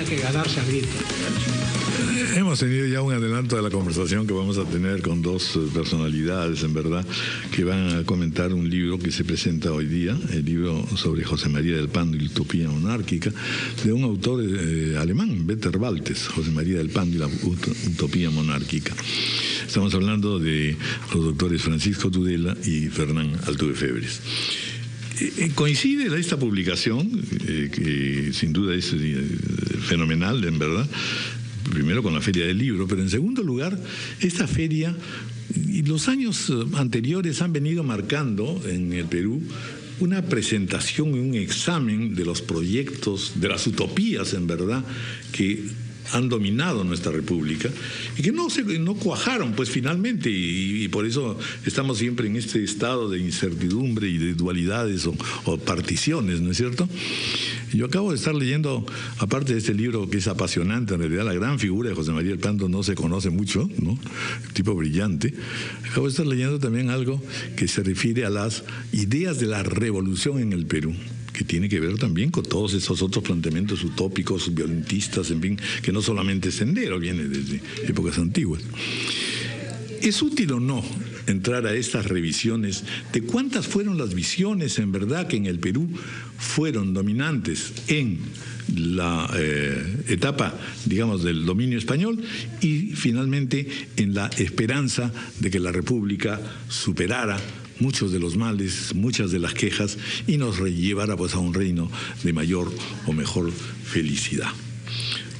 que ganarse algo. Hemos tenido ya un adelanto de la conversación que vamos a tener con dos personalidades, en verdad, que van a comentar un libro que se presenta hoy día, el libro sobre José María del Pando y la utopía monárquica, de un autor alemán, Peter Baltes, José María del Pando y la utopía monárquica. Estamos hablando de los doctores Francisco Tudela y Fernán Altuve Febres. Coincide esta publicación, que sin duda es fenomenal, en verdad, primero con la Feria del Libro, pero en segundo lugar, esta feria y los años anteriores han venido marcando en el Perú una presentación y un examen de los proyectos, de las utopías, en verdad, que han dominado nuestra república y que no cuajaron pues finalmente y por eso estamos siempre en este estado de incertidumbre y de dualidades o particiones, ¿no es cierto? Yo acabo de estar leyendo, aparte de este libro que es apasionante, en realidad la gran figura de José María del Pando no se conoce mucho, ¿no? Tipo brillante. Acabo de estar leyendo también algo que se refiere a las ideas de la revolución en el Perú, que tiene que ver también con todos esos otros planteamientos utópicos, violentistas, en fin, que no solamente Sendero, viene desde épocas antiguas. ¿Es útil o no entrar a estas revisiones de cuántas fueron las visiones, en verdad, que en el Perú fueron dominantes en la etapa, digamos, del dominio español y finalmente en la esperanza de que la República superara muchos de los males, muchas de las quejas y nos llevara pues a un reino de mayor o mejor felicidad?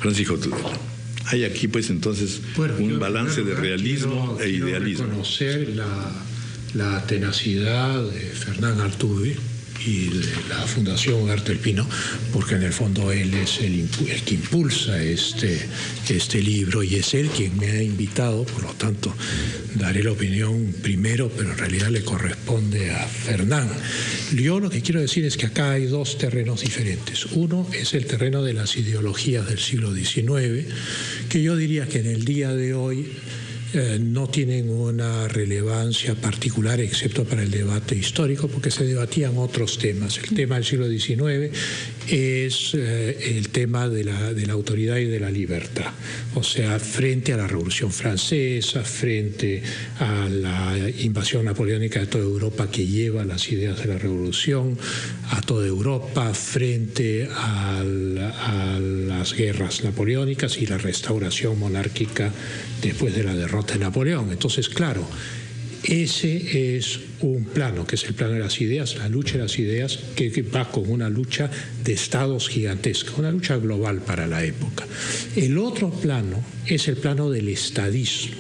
Francisco Tudela. Hay aquí pues entonces un balance de realismo e idealismo. Quiero reconocer la tenacidad de Fernán Altuve y de la Fundación Ugarte del Pino, porque en el fondo él es el que impulsa este libro y es él quien me ha invitado, por lo tanto daré la opinión primero, pero en realidad le corresponde a Fernán. Yo lo que quiero decir es que acá hay dos terrenos diferentes. Uno es el terreno de las ideologías del siglo XIX, que yo diría que en el día de hoy no tienen una relevancia particular excepto para el debate histórico, porque se debatían otros temas. El tema del siglo XIX es el tema de la autoridad y de la libertad. O sea, frente a la Revolución Francesa, frente a la invasión napoleónica de toda Europa que lleva las ideas de la Revolución a toda Europa, frente a las guerras napoleónicas y la restauración monárquica después de la derrota de Napoleón. Entonces, claro, ese es un plano, que es el plano de las ideas, la lucha de las ideas, que va con una lucha de estados gigantesca, una lucha global para la época. El otro plano es el plano del estadismo,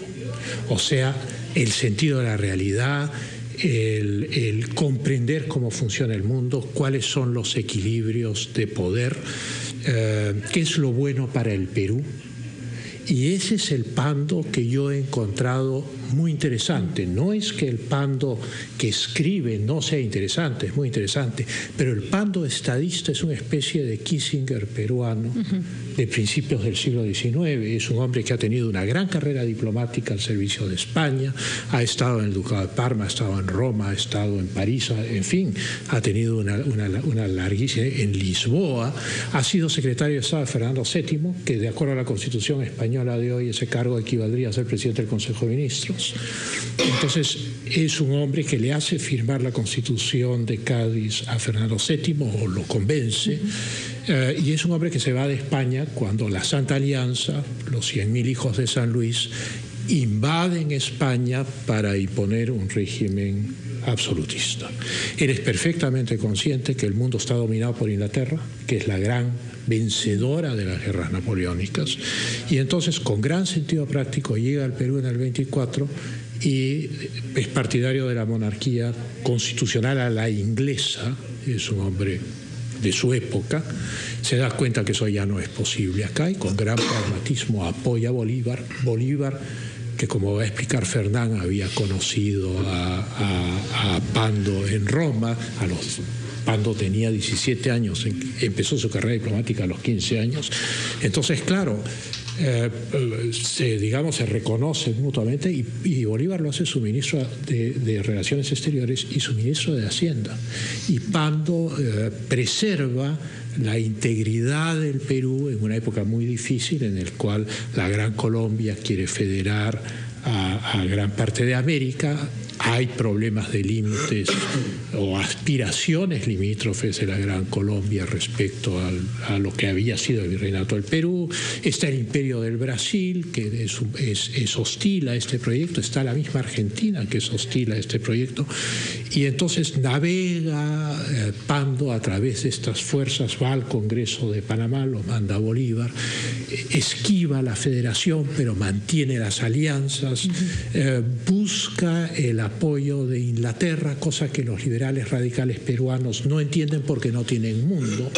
o sea, el sentido de la realidad, el comprender cómo funciona el mundo, cuáles son los equilibrios de poder, qué es lo bueno para el Perú. Y ese es el Pando que yo he encontrado muy interesante. No es que el Pando que escribe no sea interesante, es muy interesante, pero el Pando estadista es una especie de Kissinger peruano de principios del siglo XIX. Es un hombre que ha tenido una gran carrera diplomática al servicio de España, ha estado en el Ducado de Parma, ha estado en Roma, ha estado en París, en fin, ha tenido una larguísima, en Lisboa, ha sido secretario de Estado de Fernando VII, que de acuerdo a la Constitución española de hoy ese cargo equivaldría a ser presidente del Consejo de Ministros. Entonces es un hombre que le hace firmar la Constitución de Cádiz a Fernando VII o lo convence, y es un hombre que se va de España cuando la Santa Alianza, los 100.000 hijos de San Luis, invaden España para imponer un régimen absolutista. Él es perfectamente consciente que el mundo está dominado por Inglaterra, que es la gran vencedora de las guerras napoleónicas, y entonces con gran sentido práctico llega al Perú en el 24 y es partidario de la monarquía constitucional a la inglesa. Es un hombre de su época, se da cuenta que eso ya no es posible acá y con gran pragmatismo apoya a Bolívar, que como va a explicar Fernán había conocido a Pando en Roma, a los Pando tenía 17 años, empezó su carrera diplomática a los 15 años. Entonces, claro, se reconocen mutuamente y Bolívar lo hace su ministro de Relaciones Exteriores y su ministro de Hacienda. Y Pando preserva la integridad del Perú en una época muy difícil en el cual la Gran Colombia quiere federar a gran parte de América. Hay problemas de límites o aspiraciones limítrofes de la Gran Colombia respecto a lo que había sido el virreinato del Perú. Está el Imperio del Brasil, que es hostil a este proyecto. Está la misma Argentina, que es hostil a este proyecto. Y entonces navega Pando a través de estas fuerzas, va al Congreso de Panamá, lo manda a Bolívar, esquiva la federación, pero mantiene las alianzas, busca el apoyo de Inglaterra, cosa que los liberales radicales peruanos no entienden porque no tienen mundo,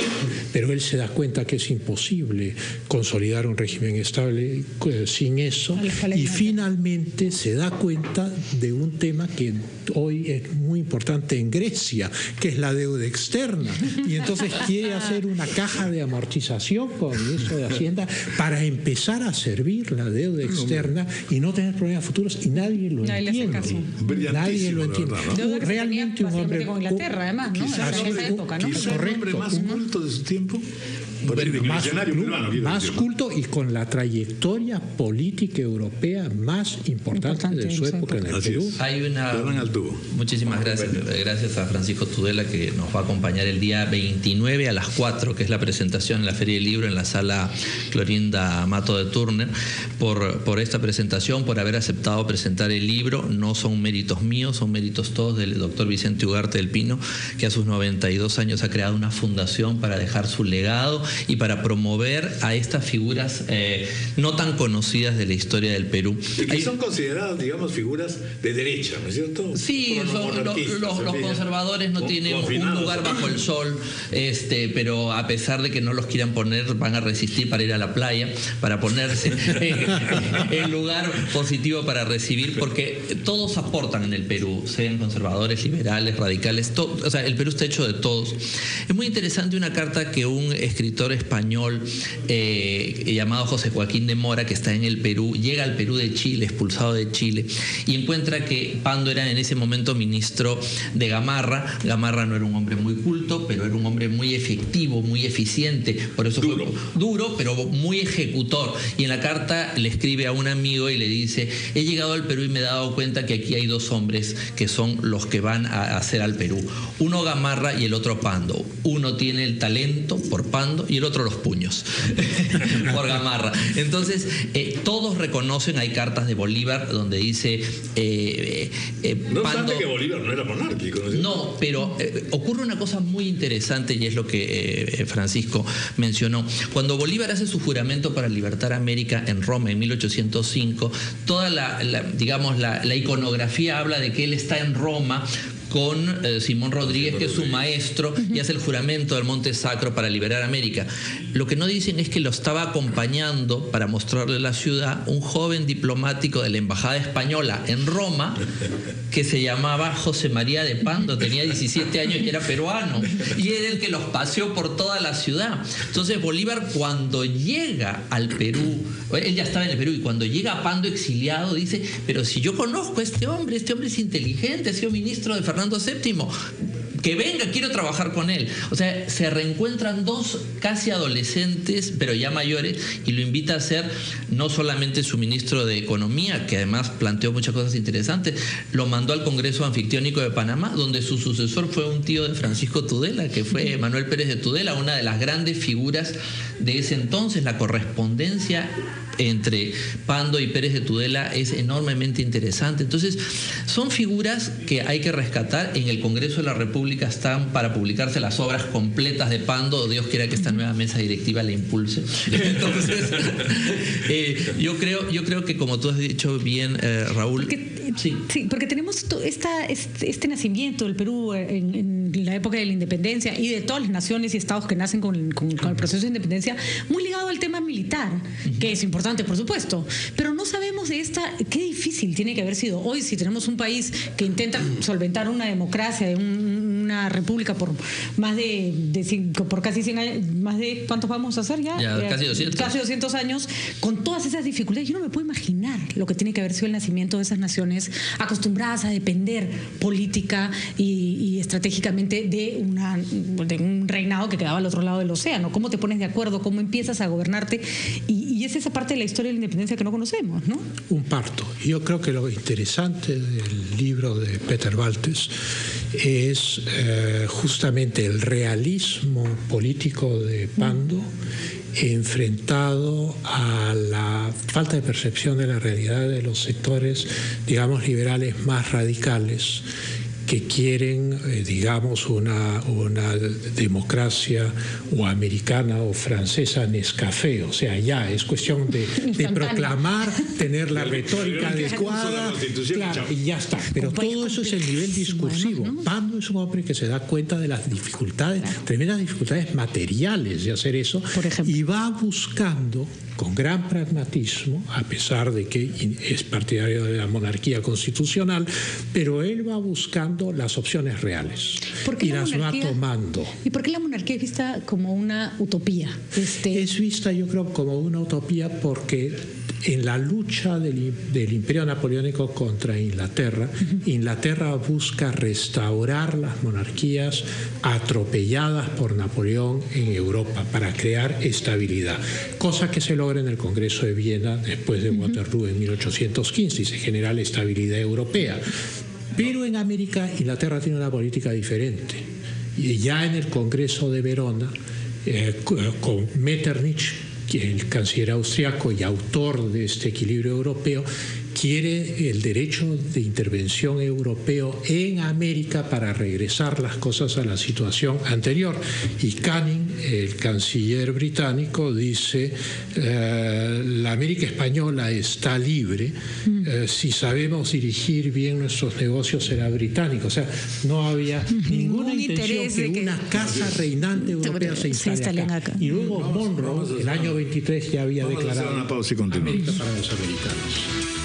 pero él se da cuenta que es imposible consolidar un régimen estable sin eso, y finalmente se da cuenta de un tema que hoy es muy importante en Grecia, que es la deuda externa, y entonces quiere hacer una caja de amortización con eso de Hacienda para empezar a servir la deuda externa y no tener problemas futuros, y nadie lo entiende. Nadie lo entiende. ¿No? Realmente un hombre con Inglaterra, además, ¿no? Quizás en esa época, ¿no? el hombre más culto de su tiempo. Más culto y con la trayectoria política europea más importante de su época en el Perú. Hay una... Muchísimas gracias. Gracias a Francisco Tudela, que nos va a acompañar el día 29 a las 4, que es la presentación en la Feria del Libro en la sala Clorinda Mato de Turner, por esta presentación, por haber aceptado presentar el libro. No son méritos míos, son méritos todos del doctor Vicente Ugarte del Pino, que a sus 92 años ha creado una fundación para dejar su legado y para promover a estas figuras no tan conocidas de la historia del Perú. Y que son consideradas, digamos, figuras de derecha, ¿no es cierto? Sí, los conservadores no tienen un lugar bajo el sol, pero a pesar de que no los quieran poner, van a resistir para ir a la playa, para ponerse en lugar positivo para recibir, porque todos aportan en el Perú, sean conservadores, liberales, radicales, o sea, el Perú está hecho de todos. Es muy interesante una carta que un escritor español llamado José Joaquín de Mora, que está en el Perú, llega al Perú de Chile, expulsado de Chile, y encuentra que Pando era en ese momento ministro de Gamarra. Gamarra no era un hombre muy culto, pero era un hombre muy efectivo, muy eficiente, por eso fue duro, pero muy ejecutor. Y en la carta le escribe a un amigo y le dice: he llegado al Perú y me he dado cuenta que aquí hay dos hombres que son los que van a hacer al Perú. Uno Gamarra y el otro Pando. Uno tiene el talento por Pando y el otro los puños por Gamarra. Entonces, todos reconocen, hay cartas de Bolívar donde dice no Pando, obstante que Bolívar no era monárquico. No, pero ocurre una cosa muy interesante, y es lo que Francisco mencionó. Cuando Bolívar hace su juramento para libertar América en Roma en 1805, toda la iconografía habla de que él está en Roma con Simón Rodríguez, que es su maestro, y hace el juramento del Monte Sacro para liberar América. Lo que no dicen es que lo estaba acompañando para mostrarle la ciudad un joven diplomático de la Embajada Española en Roma que se llamaba José María de Pando, tenía 17 años y era peruano, y era el que los paseó por toda la ciudad. Entonces Bolívar, cuando llega al Perú, él ya estaba en el Perú, y cuando llega a Pando exiliado dice: pero si yo conozco a este hombre es inteligente, ha sido ministro de Fernando VII, que venga, quiero trabajar con él. O sea, se reencuentran dos casi adolescentes, pero ya mayores, y lo invita a ser no solamente su ministro de Economía, que además planteó muchas cosas interesantes, lo mandó al Congreso Anfictiónico de Panamá, donde su sucesor fue un tío de Francisco Tudela, que fue Manuel Pérez de Tudela, una de las grandes figuras de ese entonces. La correspondencia entre Pando y Pérez de Tudela es enormemente interesante. Entonces, son figuras que hay que rescatar. En el Congreso de la República están para publicarse las obras completas de Pando. Dios quiera que esta nueva mesa directiva la impulse. Entonces, yo creo que, como tú has dicho bien, Raúl... Sí, porque tenemos este nacimiento del Perú en la época de la independencia, y de todas las naciones y estados que nacen con el proceso de independencia, muy ligado al tema militar, que es importante, por supuesto, pero no sabemos de qué difícil tiene que haber sido. Hoy, si tenemos un país que intenta solventar una democracia, una una república por más por casi 100 años, más de, ¿cuántos vamos a hacer ya? Casi 200. Casi 200 años, con todas esas dificultades. Yo no me puedo imaginar lo que tiene que haber sido el nacimiento de esas naciones acostumbradas a depender política y estratégicamente de un reinado que quedaba al otro lado del océano. ¿Cómo te pones de acuerdo? ¿Cómo empiezas a gobernarte? Y es esa parte de la historia de la independencia que no conocemos, ¿no? Un parto. Yo creo que lo interesante del libro de Peter Baltes es justamente el realismo político de Pando enfrentado a la falta de percepción de la realidad de los sectores, digamos, liberales más radicales, que quieren, digamos, una democracia o americana o francesa Nescafé. O sea, ya es cuestión de proclamar, tener la retórica adecuada, claro, y ya está. Pero todo eso es el nivel discursivo. Pando es un hombre que se da cuenta de las dificultades, tremendas dificultades materiales de hacer eso, y va buscando con gran pragmatismo, a pesar de que es partidario de la monarquía constitucional, pero él va buscando las opciones reales y las va tomando. ¿Y por qué la monarquía es vista como una utopía? Es vista, yo creo, como una utopía porque en la lucha del Imperio Napoleónico contra Inglaterra, Inglaterra busca restaurar las monarquías atropelladas por Napoleón en Europa para crear estabilidad, cosa que se logra en el Congreso de Viena después de Waterloo en 1815 y se genera la estabilidad europea. Pero en América, Inglaterra tiene una política diferente. Y ya en el Congreso de Verona, con Metternich, el canciller austriaco y autor de este equilibrio europeo, quiere el derecho de intervención europeo en América para regresar las cosas a la situación anterior. Y Canning, el canciller británico, dice la América española está libre, si sabemos dirigir bien nuestros negocios será británico. O sea, no había ninguna intención que una casa reinante europea se instale acá. Y luego Monroe, el año 23, ya había declarado una pausa y continuamos. América para los americanos.